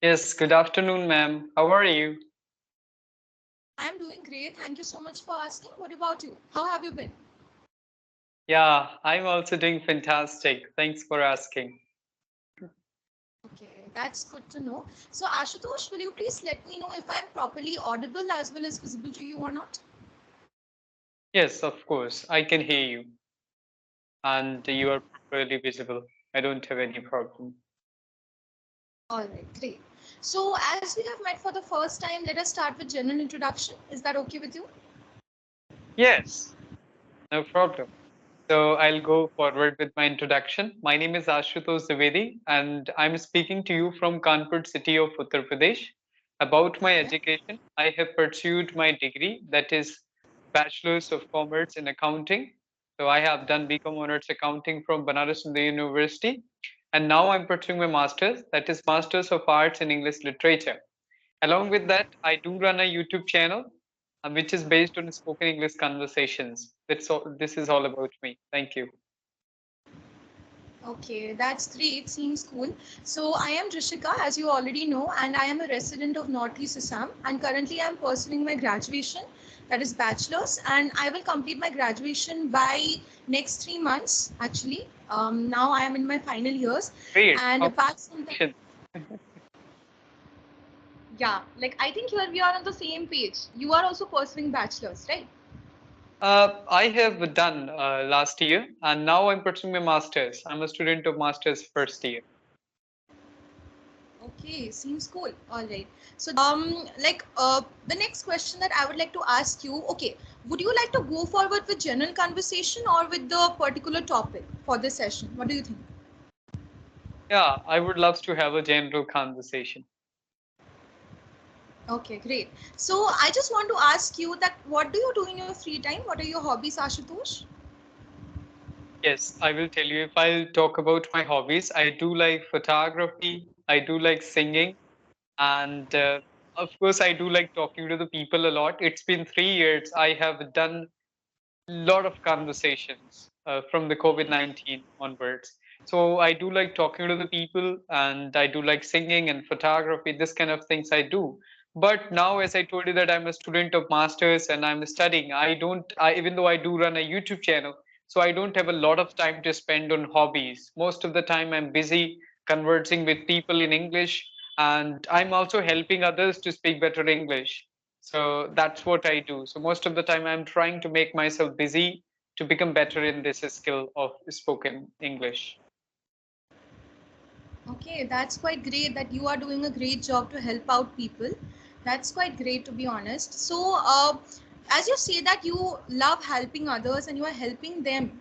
Yes, good afternoon, ma'am. How are you? I'm doing great. Thank you so much for asking. What about you? How have you been? Yeah, I'm also doing fantastic. Thanks for asking. Okay, that's good to know. So, Ashutosh, will you please let me know if I'm properly audible as well as visible to you or not? Yes, of course, I can hear you, and you are properly visible. I don't have any problem. All right, great. So, as we have met for the first time, let us start with general introduction. Is that okay with you? Yes, no problem. So I'll go forward with my introduction. My name is Ashutosh Dwivedi, and I'm speaking to you from Kanpur city of Uttar Pradesh. About my Okay. education, I have pursued my degree, that is Bachelor's of Commerce in Accounting. So I have done BCom Honors Accounting from Banaras Hindu University, and now I'm pursuing my master's, that is Masters of Arts in English Literature. Along with that, I do run a YouTube channel which is based on spoken English conversations. This is all about me. Thank you. Okay, that's great. Seems cool. So I am Drishika, as you already know, and I am a resident of Northeast Assam. And currently, I am pursuing my graduation, that is bachelor's, and I will complete my graduation by next 3 months. Actually, now I am in my final years, Great. and apart from that, Congratulations. yeah, like I think here we are on the same page. You are also pursuing bachelor's, right? I have done last year, and now I'm pursuing my master's. I'm a student of master's first year. Okay, seems cool. All right. So, the next question that I would like to ask you, okay, would you like to go forward with general conversation or with the particular topic for this session? What do you think? Yeah, I would love to have a general conversation. Okay, great. So, I just want to ask you that what do you do in your free time? What are your hobbies, Ashutosh? Yes, I will tell you. If I'll talk about my hobbies, I do like photography. I do like singing. And of course, I do like talking to the people a lot. It's been 3 years. I have done a lot of conversations from the COVID-19 onwards. So I do like talking to the people, and I do like singing and photography, this kind of things I do. But now, as I told you that I'm a student of masters and I'm studying, even though I do run a YouTube channel, so I don't have a lot of time to spend on hobbies. Most of the time I'm busy conversing with people in English, and I'm also helping others to speak better English. So that's what I do. So most of the time, I'm trying to make myself busy to become better in this skill of spoken English. Okay, that's quite great that you are doing a great job to help out people. That's quite great to be honest. So, as you say that you love helping others and you are helping them,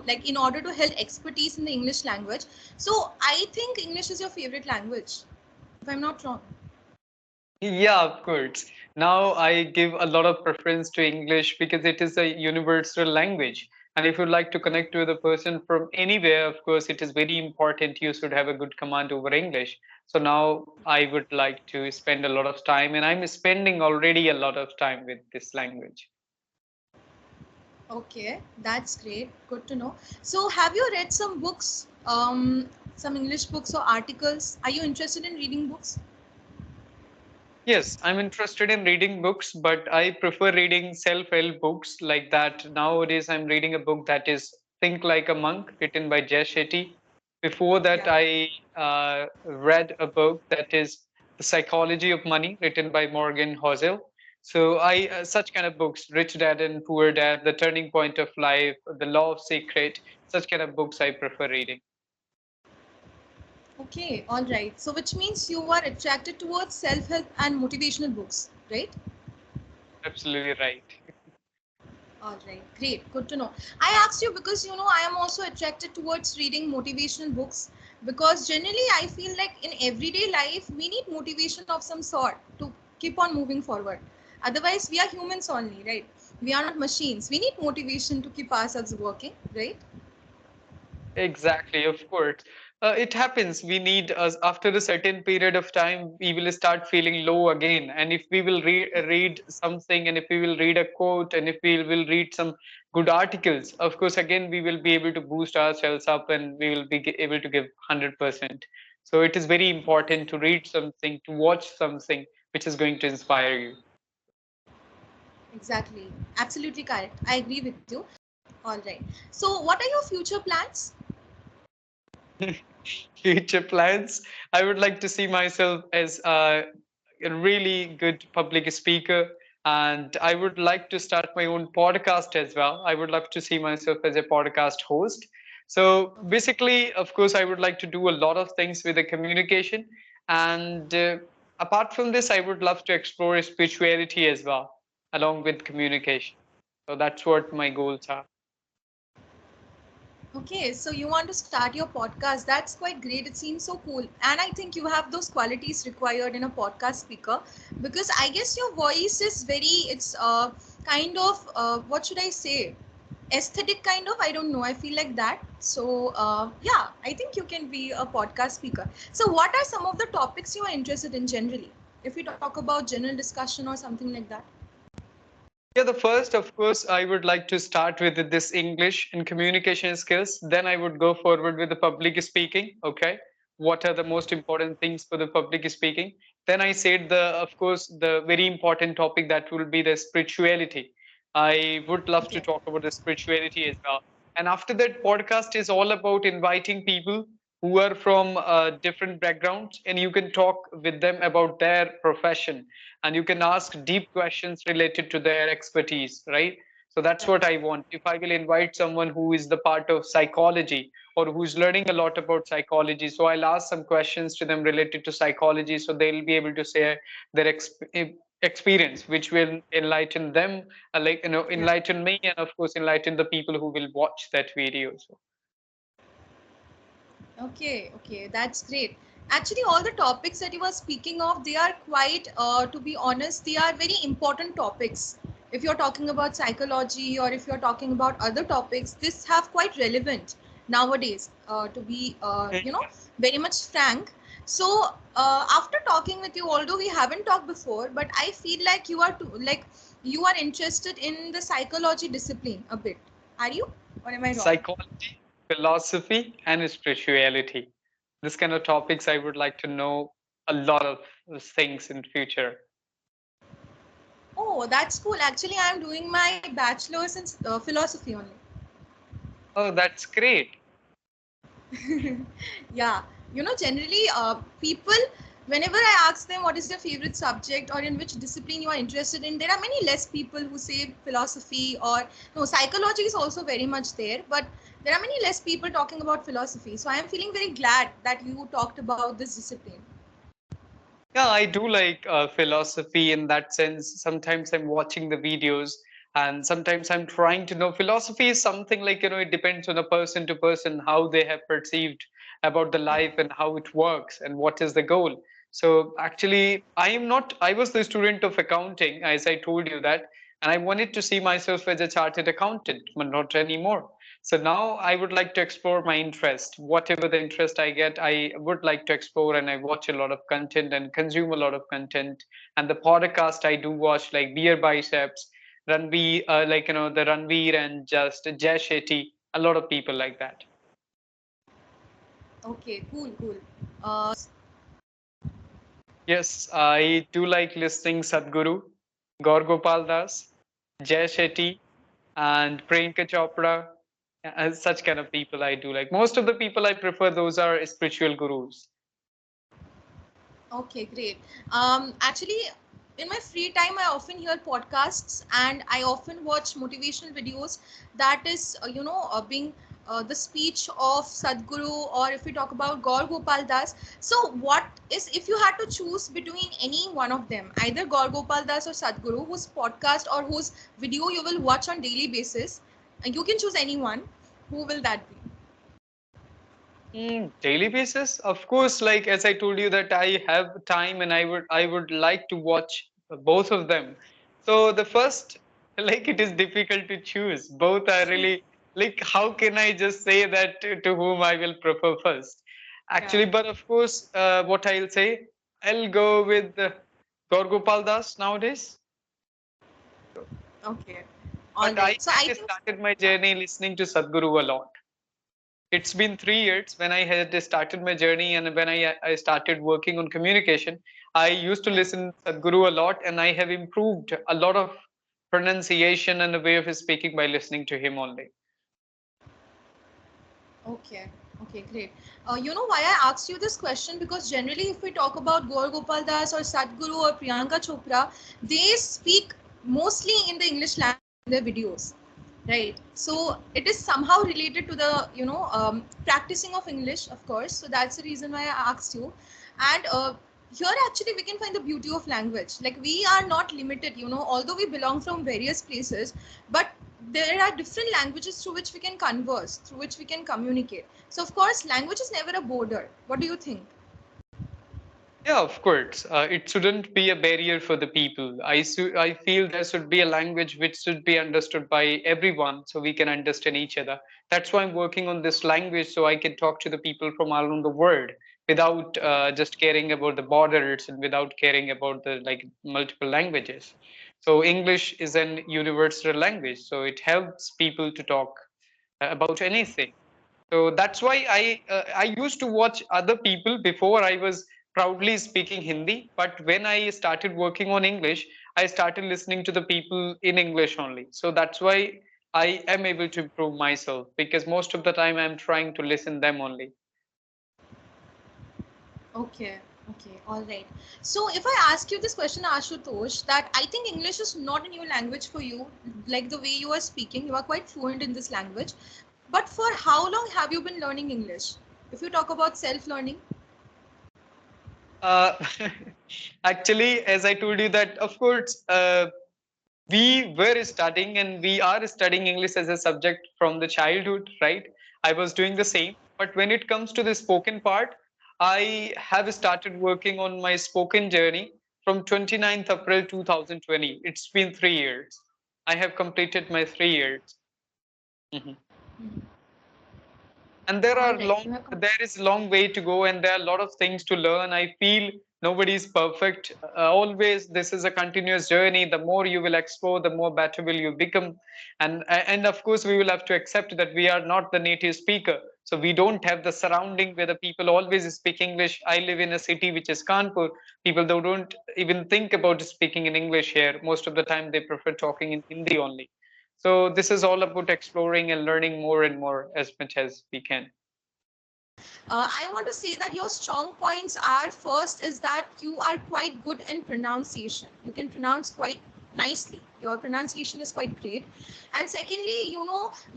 like in order to help expertise in the English language. So, I think English is your favorite language, if I'm not wrong. Yeah, of course. Now I give a lot of preference to English because it is a universal language. And if you'd like to connect with a person from anywhere, of course, it is very important you should have a good command over English. So now I would like to spend a lot of time, and I'm spending already a lot of time with this language. Okay, that's great. Good to know. So, have you read some books, some English books or articles? Are you interested in reading books? Yes, I'm interested in reading books, but I prefer reading self-help books like that. Nowadays, I'm reading a book that is Think Like a Monk, written by Jay Shetty. Before that, Yeah. I read a book that is The Psychology of Money, written by Morgan Housel. So such kind of books, Rich Dad and Poor Dad, The Turning Point of Life, The Law of Secret, such kind of books I prefer reading. Okay, all right. So, which means you are attracted towards self help and motivational books, right? Absolutely right. All right, great, good to know. I asked you because I am also attracted towards reading motivational books because generally I feel like in everyday life we need motivation of some sort to keep on moving forward. Otherwise, we are humans only, right? We are not machines. We need motivation to keep ourselves working, right? Exactly, of course. It happens. We need us after a certain period of time, we will start feeling low again. And if we will read something, and if we will read a quote, and if we will read some good articles, of course, again, we will be able to boost ourselves up, and we will be able to give 100%. So it is very important to read something, to watch something which is going to inspire you. Exactly. Absolutely correct. I agree with you. All right. So, what are your future plans? Future plans. I would like to see myself as a really good public speaker, and I would like to start my own podcast as well. I would love to see myself as a podcast host. So Okay. basically, of course, I would like to do a lot of things with the communication, and apart from this, I would love to explore spirituality as well, along with communication. So that's what my goals are. Okay, so you want to start your podcast. That's quite great. It seems so cool. And I think you have those qualities required in a podcast speaker because I guess your voice is very, it's kind of, what should I say? Aesthetic kind of. I don't know. I feel like that. So, yeah, I think you can be a podcast speaker. So, what are some of the topics you are interested in generally? If we talk about general discussion or something like that. Yeah, the first, of course, I would like to start with this English and communication skills. Then I would go forward with the public speaking. Okay. What are the most important things for the public speaking? Then I said of course, the very important topic that will be the spirituality. I would love to Okay. talk about the spirituality as well. And after that, podcast is all about inviting people who are from different backgrounds, and you can talk with them about their profession, and you can ask deep questions related to their expertise, right? So that's Right. what I want. If I will invite someone who is the part of psychology or who's learning a lot about psychology, so I'll ask some questions to them related to psychology, so they'll be able to share their experience, which will enlighten them, Yeah. enlighten me, and of course enlighten the people who will watch that video. So Okay, okay, that's great. Actually, all the topics that you were speaking of, they are quite, to be honest, they are very important topics. If you're talking about psychology or if you're talking about other topics, this have quite relevant nowadays. To be, very much frank. So, after talking with you, although we haven't talked before, but I feel like you are interested in the psychology discipline a bit. Are you? Or am I wrong? psychology, philosophy, and spirituality. This kind of topics I would like to know a lot of things in future. Oh, that's cool. Actually, I'm doing my bachelor's in philosophy only. Oh, that's great. Yeah, generally, people, whenever I ask them what is their favorite subject or in which discipline you are interested in, there are many less people who say philosophy or no, psychology is also very much there, but there are many less people talking about philosophy. So I am feeling very glad that you talked about this discipline. Yeah, I do like philosophy in that sense. Sometimes I'm watching the videos, and sometimes I'm trying to know. Philosophy is something like, it depends on a person to person how they have perceived about the Yeah, life and how it works and what is the goal. So actually, I was the student of accounting, as I told you that, and I wanted to see myself as a chartered accountant, but not anymore. So now I would like to explore my interest. Whatever the interest I get, I would like to explore, and I watch a lot of content and consume a lot of content. And the podcast I do watch, like Beer Biceps, Ranveer, the Ranveer and just Jay Shetty, a lot of people like that. okay, cool, cool. Yes, I do like listening Sadhguru, Gaur Gopal Das, Jay Shetty, and Priyanka Chopra, and such kind of people I do like. Most of the people I prefer, those are spiritual gurus. Okay, great. Actually, in my free time, I often hear podcasts and I often watch motivational videos. That is, being the speech of Sadhguru, or if we talk about Gaur Gopal Das. So, what is, if you had to choose between any one of them, either Gaur Gopal Das or Sadhguru, whose podcast or whose video you will watch on daily basis, you can choose anyone. Who will that be? Daily basis, of course. Like as I told you that I have time and I would like to watch both of them. So the first, like it is difficult to choose. Both are really like how can I just say that to whom I will prefer first? Yeah. Actually, but of course, what I'll say, I'll go with Gaur Gopal Das nowadays. Okay. All But I right. So I think, started my yeah. journey listening to Sadhguru a lot. It's been 3 years when I had started my journey, and when I started working on communication. I used to Yeah. listen Sadhguru a lot, and I have improved a lot of pronunciation and the way of his speaking by listening to him only. Okay, okay, great. You know why I asked you this question? Because generally, if we talk about Gaur Gopal Das or Sadhguru or Priyanka Chopra, they speak mostly in the English language in their videos, right? So it is somehow related to the practicing of English, of course. So that's the reason why I asked you. And here actually we can find the beauty of language. Like we are not limited, although we belong from various places, but there are different languages through which we can converse, through which we can communicate. So of course language is never a border. What do you think? Yeah, of course. It shouldn't be a barrier for the people. I feel there should be a language which should be understood by everyone so we can understand each other. That's why I'm working on this language so I can talk to the people from all around the world without just caring about the borders and without caring about the like multiple languages. So English is an universal language, so it helps people to talk about anything. So that's why I used to watch other people before. I was proudly speaking Hindi, but when I started working on English, I started listening to the people in English only. So that's why I am able to improve myself, because most of the time I'm trying to listen them only. Okay, okay, all right. So if I ask you this question, Ashutosh, that I think English is not a new language for you, like the way you are speaking, you are quite fluent in this language. But for how long have you been learning English? If you talk about self-learning. uh, Actually, as I told you that of course we were studying and we are studying English as a subject from the childhood, right? I was doing the same. But when it comes to the spoken part, I have started working on my spoken journey from 29th April 2020. It's been 3 years. I have completed my 3 years. Mhm. Mhm. And All right, you have there is a long way to go, and there are a lot of things to learn. I feel nobody is perfect. Always this is a continuous journey. The more you will explore, the more better will you become. And of course we will have to accept that we are not the native speaker, so we don't have the surrounding where the people always speak English. I live in a city which is Kanpur. People though don't even think about speaking in English here. Most of the time they prefer talking in Hindi only. So this is all about exploring and learning more and more as much as we can. I want to say that your strong points are, first is that you are quite good in pronunciation. You can pronounce quite nicely. Your pronunciation is quite great. And secondly,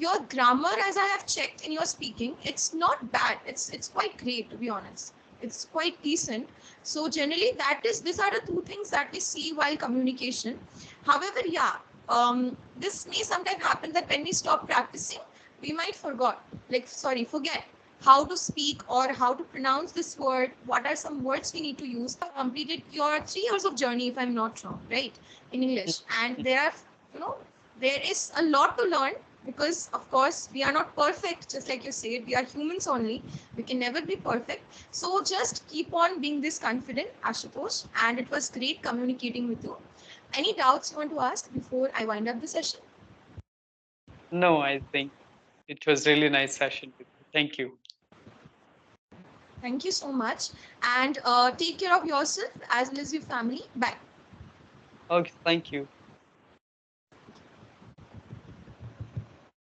your grammar, as I have checked in your speaking, it's not bad. It's quite great, to be honest. It's quite decent. So generally, these are the two things that we see while communication. However, yeah, this may sometimes happen that when we stop practicing, we might forget how to speak or how to pronounce this word, what are some words we need to use. Completed your 3 years of journey, if I'm not wrong, right, in English. And you know, there is a lot to learn, because of course we are not perfect, just like you said, we are humans only. We can never be perfect. So just keep on being this confident, Ashutosh, and it was great communicating with you. Any doubts you want to ask before I wind up the session? No, I think it was really nice session with you. Thank you. Thank you so much. And take care of yourself as well as your family. Bye. Okay, thank you.